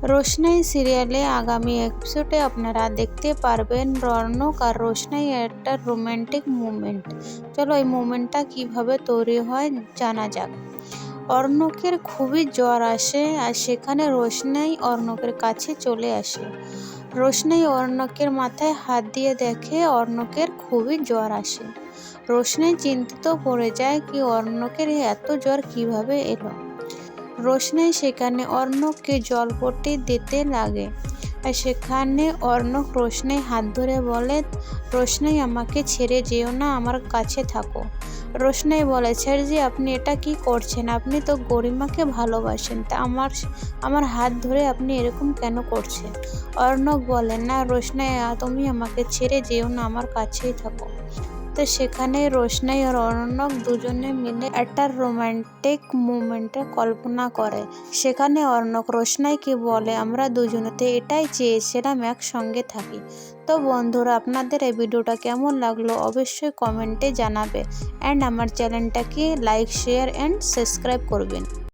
রোশনাই সিরিয়ালে আগামী এপিসোডে আপনারা দেখতে পারবেন রৌনক আর রোশনাই একটা রোমান্টিক মুভমেন্ট। চলো এই মুভমেন্টটা কিভাবে তৈরি হয় জানা যাক। অর্ণকের খুবই জ্বর আসে আর সেখানে রোশনাই অর্ণকের কাছে চলে আসে। রোশনাই অর্ণকের মাথায় হাত দিয়ে দেখে অর্ণকের খুবই জ্বর আসে। রোশনাই চিন্তিত পড়ে যায় কি অর্ণকের এত জ্বর কিভাবে এলো। রোশনাই সেখানে অর্ণবকে জলপট্টি দিতে লাগে আর সেখানে অর্ণব রোশনাই হাত ধরে বলে, রোশনাই আমাকে ছেড়ে যেও না, আমার কাছে থাকো। রোশনাই বলে, স্যারজি আপনি এটা কি করছেন, আপনি তো গরিমাকে ভালোবাসেন, তা আমার হাত ধরে আপনি এরকম কেন করছেন। অর্ণব বলে, না রোশনাই তুমি আমাকে ছেড়ে যেও না, আমার কাছেই থাকো। তো সেখানে রোশনাই আর অর্ণব দুজনে মিলে একটা রোমান্টিক মুভমেন্টের কল্পনা করে। সেখানে অর্ণব রোশনাইকে বলে, আমরা দুজনেতে এটাই চেয়েছিলাম একসঙ্গে থাকি। তো বন্ধুরা, আপনাদের এই ভিডিওটা কেমন লাগলো অবশ্যই কমেন্টে জানাবে অ্যান্ড আমার চ্যানেলটাকে লাইক শেয়ার অ্যান্ড সাবস্ক্রাইব করবেন।